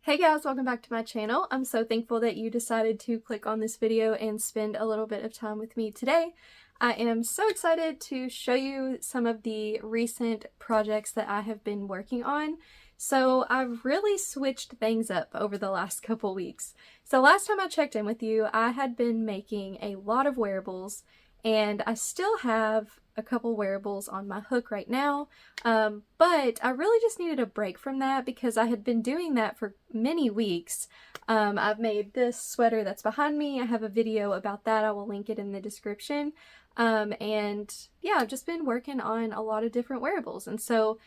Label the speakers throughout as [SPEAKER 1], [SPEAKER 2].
[SPEAKER 1] Hey guys, welcome back to my channel. I'm so thankful that you decided to click on this video and spend a little bit of time with me today. I am so excited to show you some of the recent projects that I have been working on. So I've really switched things up over the last couple weeks. So last time I checked in with you, I had been making a lot of wearables, and I still have a couple wearables on my hook right now, but I really just needed a break from that because I had been doing that for many weeks. I've made this sweater that's behind me. I have a video about that. I will link it in the description. And yeah, I've just been working on a lot of different wearables, and so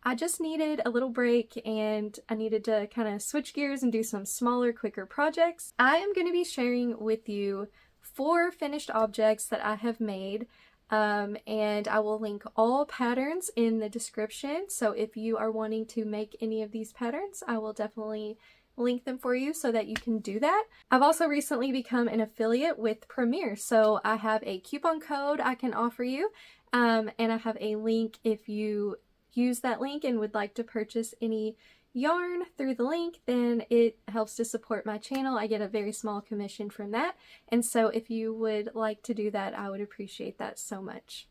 [SPEAKER 1] I just needed a little break and I needed to kind of switch gears and do some smaller, quicker projects. I am going to be sharing with you 4 finished objects that I have made, and I will link all patterns in the description. So if you are wanting to make any of these patterns, I will definitely link them for you so that you can do that. I've also recently become an affiliate with Premiere, so I have a coupon code I can offer you, and I have a link if you use that link and would like to purchase any yarn through the link. Then it helps to support my channel. I get a very small commission from that, and so if you would like to do that, I would appreciate that so much.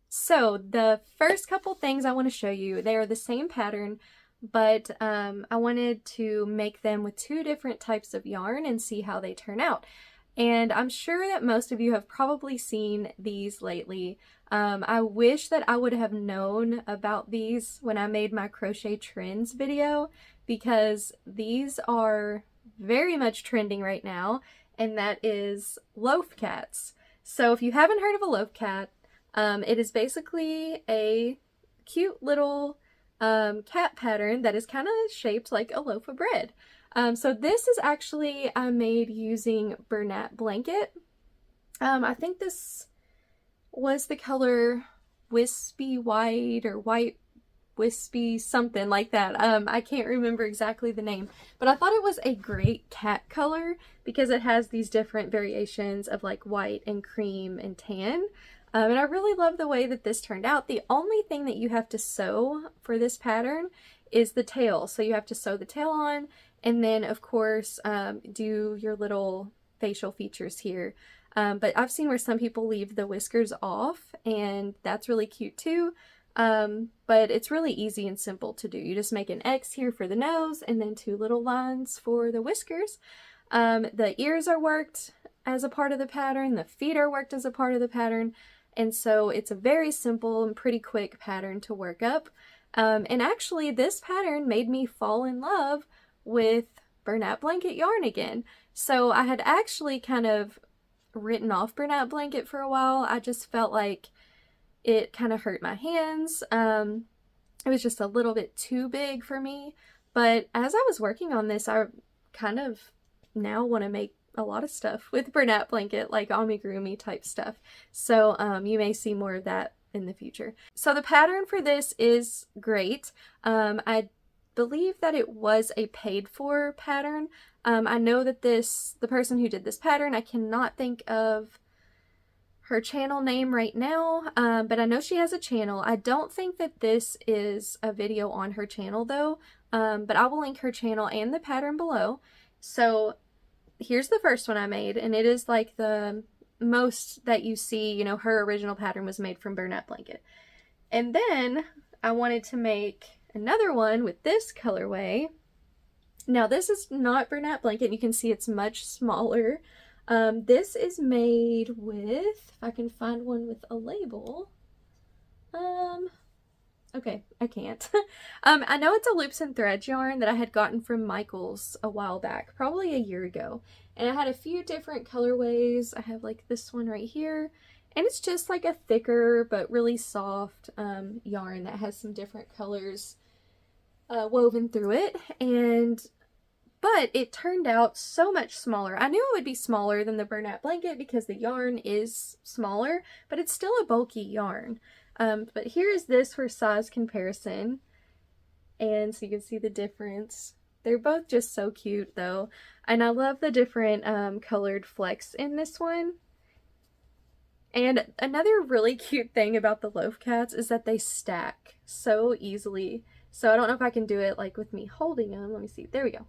[SPEAKER 1] So the first couple things I want to show you, they are the same pattern, but I wanted to make them with 2 different types of yarn and see how they turn out. And I'm sure that most of you have probably seen these lately. I wish that I would have known about these when I made my crochet trends video, because these are very much trending right now, and that is loaf cats. So if you haven't heard of a loaf cat, it is basically a cute little cat pattern that is kind of shaped like a loaf of bread. So this is actually I made using Bernat blanket. I think this was the color wispy white or white wispy, something like that. I can't remember exactly the name, but I thought it was a great cat color because it has these different variations of like white and cream and tan. And I really love the way that this turned out. The only thing that you have to sew for this pattern is the tail. So you have to sew the tail on, and then of course do your little facial features here. But I've seen where some people leave the whiskers off, and that's really cute too. But it's really easy and simple to do. You just make an X here for the nose and then 2 little lines for the whiskers. The ears are worked as a part of the pattern. The feet are worked as a part of the pattern. And so it's a very simple and pretty quick pattern to work up. And actually this pattern made me fall in love with Bernat blanket yarn again. So I had actually kind of written off Bernat blanket for a while. I just felt like it kind of hurt my hands. It was just a little bit too big for me. But as I was working on this, I kind of now want to make a lot of stuff with Bernat blanket, like amigurumi type stuff. So you may see more of that in the future. So the pattern for this is great. I believe that it was a paid for pattern. I know that the person who did this pattern, I cannot think of her channel name right now, but I know she has a channel. I don't think that this is a video on her channel though, but I will link her channel and the pattern below. So here's the first one I made, and it is like the most that you see. You know, her original pattern was made from Bernat blanket. And then I wanted to make another one with this colorway. Now this is not Bernat blanket. You can see it's much smaller. This is made with, if I can find one with a label. Okay, I can't. I know it's a loops and threads yarn that I had gotten from Michael's a while back, probably a year ago. And I had a few different colorways. I have like this one right here. And it's just like a thicker but really soft yarn that has some different colors woven through it. But it turned out so much smaller. I knew it would be smaller than the Bernat blanket because the yarn is smaller, but it's still a bulky yarn. But here is this for size comparison, and so you can see the difference. They're both just so cute though, and I love the different colored flecks in this one. And another really cute thing about the loaf cats is that they stack so easily. So I don't know if I can do it like with me holding them. Let me see. There we go.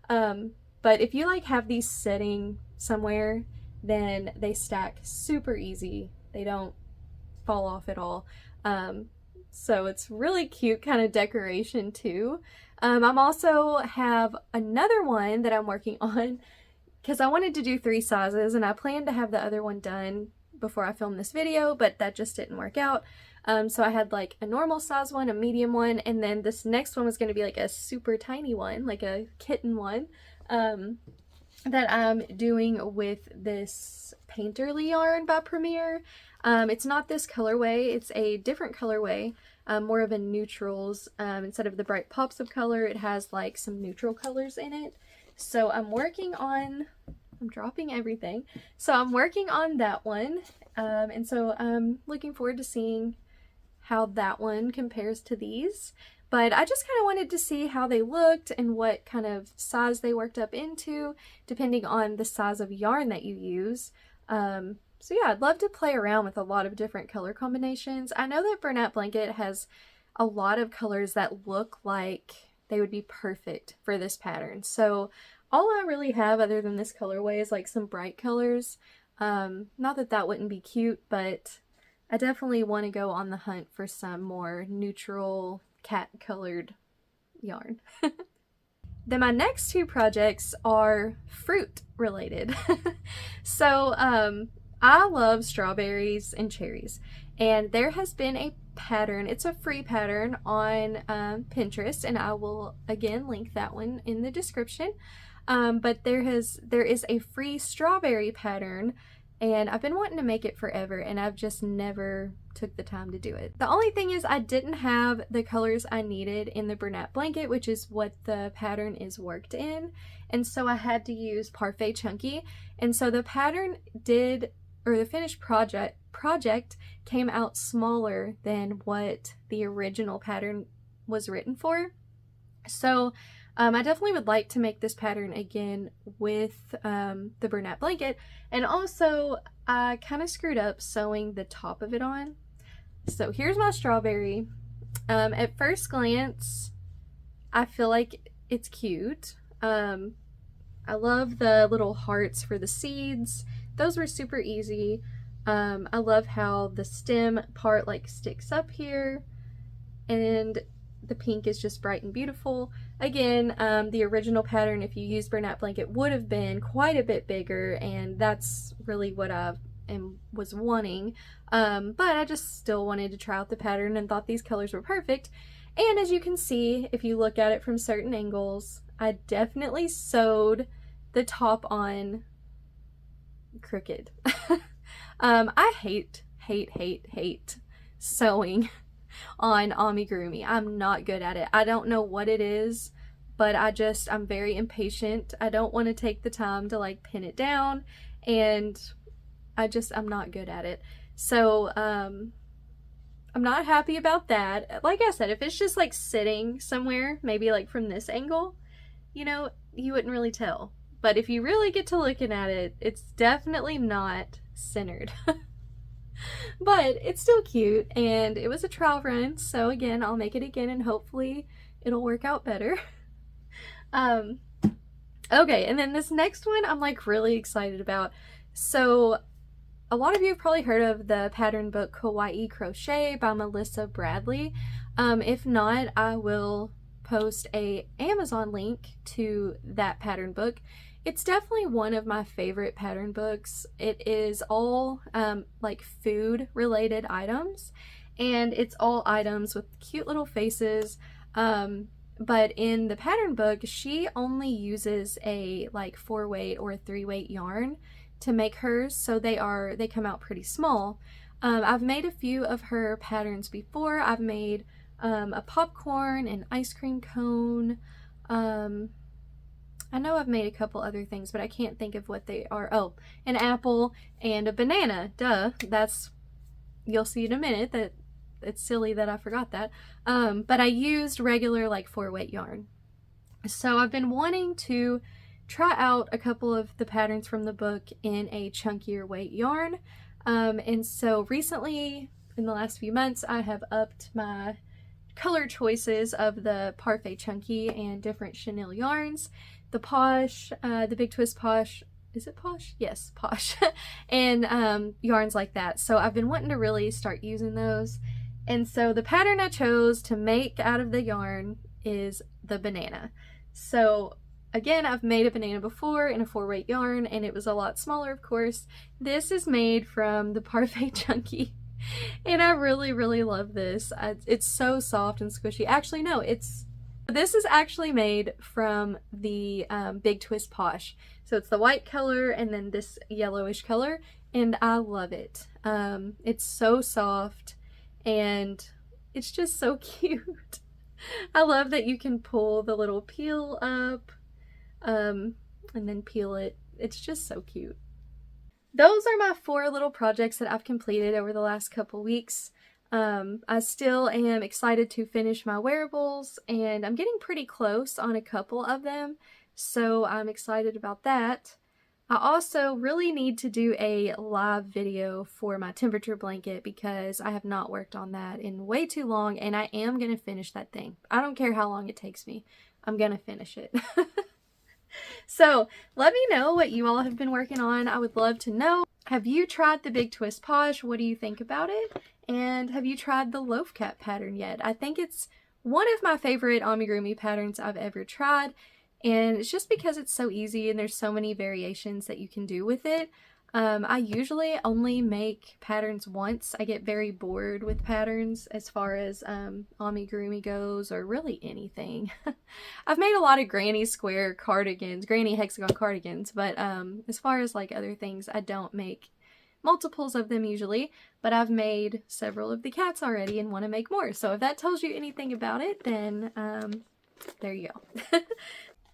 [SPEAKER 1] But if you like have these sitting somewhere, then they stack super easy. They don't fall off at all. So it's really cute kind of decoration too. I'm also have another one that I'm working on because I wanted to do 3 sizes and I planned to have the other one done before I filmed this video, but that just didn't work out. So I had like a normal size one, a medium one, and then this next one was going to be like a super tiny one, like a kitten one, that I'm doing with this Painterly yarn by Premier. It's not this colorway, it's a different colorway, more of a neutrals. Instead of the bright pops of color, it has like some neutral colors in it. So I'm working on, I'm dropping everything. So I'm working on that one, and so I'm looking forward to seeing how that one compares to these. But I just kind of wanted to see how they looked and what kind of size they worked up into, depending on the size of yarn that you use. So yeah, I'd love to play around with a lot of different color combinations. I know that Bernat Blanket has a lot of colors that look like they would be perfect for this pattern. So all I really have other than this colorway is like some bright colors. Not that that wouldn't be cute, but I definitely want to go on the hunt for some more neutral cat colored yarn. Then my next 2 projects are fruit related. So I love strawberries and cherries, and there has been a pattern, it's a free pattern on Pinterest, and I will again link that one in the description. But there is a free strawberry pattern, and I've been wanting to make it forever, and I've just never took the time to do it. The only thing is I didn't have the colors I needed in the Bernat Blanket, which is what the pattern is worked in, and so I had to use Parfait Chunky. And so the pattern did, or the finished project came out smaller than what the original pattern was written for. So I definitely would like to make this pattern again with the Bernat Blanket. And also, I kind of screwed up sewing the top of it on. So here's my strawberry. At first glance, I feel like it's cute. I love the little hearts for the seeds. Those were super easy. I love how the stem part like sticks up here, and the pink is just bright and beautiful. Again, the original pattern, if you used Bernat Blanket, would have been quite a bit bigger, and that's really what I was wanting. But I just still wanted to try out the pattern and thought these colors were perfect. And as you can see, if you look at it from certain angles, I definitely sewed the top on crooked. I hate sewing on amigurumi. I'm not good at it. I don't know what it is, but I'm very impatient. I don't want to take the time to like pin it down, and I'm not good at it. So I'm not happy about that. Like I said, if it's just like sitting somewhere, maybe like from this angle, you know, you wouldn't really tell. But if you really get to looking at it, it's definitely not centered. But it's still cute, and it was a trial run, so again, I'll make it again and hopefully it'll work out better. Okay, and then this next one I'm like really excited about. So a lot of you have probably heard of the pattern book Kawaii Crochet by Melissa Bradley. If not, I will post a Amazon link to that pattern book. It's definitely one of my favorite pattern books. It is all like food related items, and it's all items with cute little faces. But in the pattern book, she only uses a like 4-weight or a 3-weight yarn to make hers, so they come out pretty small. I've made a few of her patterns before. I've made a popcorn, an ice cream cone. I know I've made a couple other things, but I can't think of what they are. Oh, an apple and a banana. Duh. You'll see in a minute that it's silly that I forgot that. But I used regular like 4-weight yarn. So I've been wanting to try out a couple of the patterns from the book in a chunkier weight yarn. And so recently, in the last few months, I have upped my color choices of the Parfait Chunky and different chenille yarns. The Posh, the Big Twist Posh, is it Posh? Yes, Posh. And yarns like that. So I've been wanting to really start using those. And so the pattern I chose to make out of the yarn is the banana. So again, I've made a banana before in a 4-weight yarn, and it was a lot smaller, of course. This is made from the Parfait Chunky, and I really, really love this. It's so soft and squishy. Actually, no, this is actually made from the Big Twist Posh. So it's the white color and then this yellowish color, and I love it. It's so soft, and it's just so cute. I love that you can pull the little peel up and then peel it. It's just so cute. Those are my 4 little projects that I've completed over the last couple weeks. I still am excited to finish my wearables, and I'm getting pretty close on a couple of them, so I'm excited about that. I also really need to do a live video for my temperature blanket because I have not worked on that in way too long, and I am going to finish that thing. I don't care how long it takes me. I'm going to finish it. So let me know what you all have been working on. I would love to know. Have you tried the Big Twist Posh? What do you think about it? And have you tried the loaf cap pattern yet? I think it's one of my favorite amigurumi patterns I've ever tried. And it's just because it's so easy and there's so many variations that you can do with it. I usually only make patterns once. I get very bored with patterns as far as amigurumi goes, or really anything. I've made a lot of granny square cardigans, granny hexagon cardigans, but as far as like other things, I don't make multiples of them usually, but I've made several of the cats already and want to make more. So if that tells you anything about it, then there you go.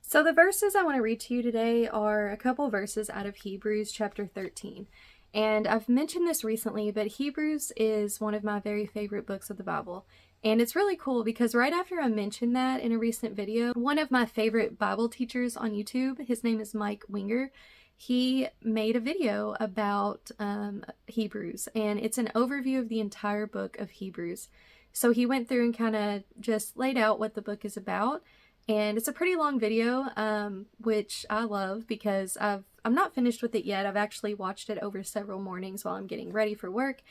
[SPEAKER 1] So the verses I want to read to you today are a couple verses out of Hebrews chapter 13. And I've mentioned this recently, but Hebrews is one of my very favorite books of the Bible. And it's really cool because right after I mentioned that in a recent video, one of my favorite Bible teachers on YouTube, his name is Mike Winger, he made a video about Hebrews, and it's an overview of the entire book of Hebrews. So he went through and kind of just laid out what the book is about. And it's a pretty long video, which I love because I'm not finished with it yet. I've actually watched it over several mornings while I'm getting ready for work.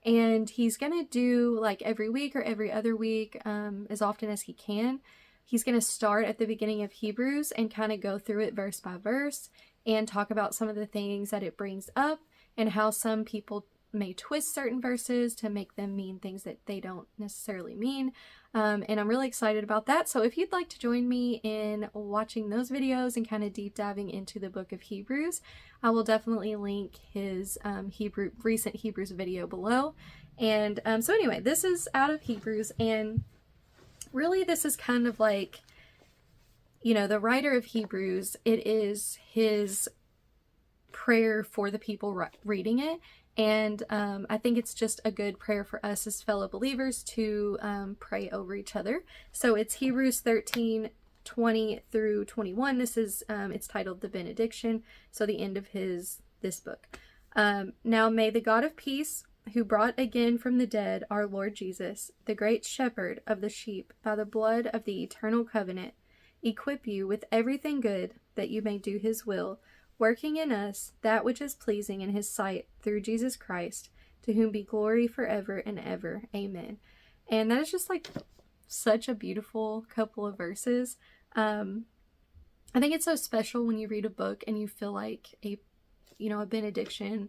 [SPEAKER 1] And he's going to do like every week or every other week, as often as he can. He's going to start at the beginning of Hebrews and kind of go through it verse by verse and talk about some of the things that it brings up and how some people may twist certain verses to make them mean things that they don't necessarily mean. And I'm really excited about that. So if you'd like to join me in watching those videos and kind of deep diving into the book of Hebrews, I will definitely link his recent Hebrews video below. And so anyway, this is out of Hebrews, and really this is kind of like, you know, the writer of Hebrews, it is his prayer for the people reading it. And I think it's just a good prayer for us as fellow believers to pray over each other. So it's Hebrews 13:20 through 21. This is, it's titled The Benediction, so the end of this book. Now may the God of peace, who brought again from the dead our Lord Jesus, the great shepherd of the sheep, by the blood of the eternal covenant, equip you with everything good, that you may do his will, working in us that which is pleasing in his sight, through Jesus Christ, to whom be glory forever and ever. Amen. And that is just like such a beautiful couple of verses. I think it's so special when you read a book and you feel like a benediction,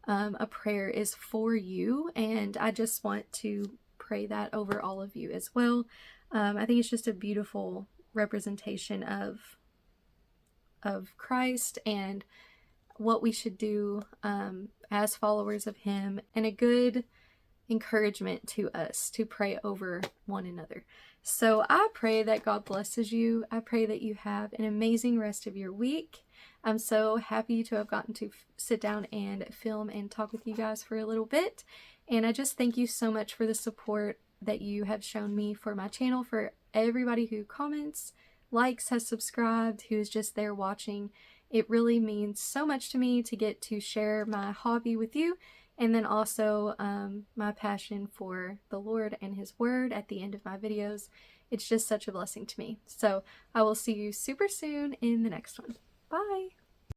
[SPEAKER 1] a prayer is for you, and I just want to pray that over all of you as well. I think it's just a beautiful representation of Christ and what we should do as followers of him, and a good encouragement to us to pray over one another. So I pray that God blesses you. I pray that you have an amazing rest of your week. I'm so happy to have gotten to sit down and film and talk with you guys for a little bit. And I just thank you so much for the support that you have shown me for my channel, for everybody who comments, likes, has subscribed, who is just there watching. It really means so much to me to get to share my hobby with you and then also my passion for the Lord and His Word at the end of my videos. It's just such a blessing to me. So I will see you super soon in the next one. Bye!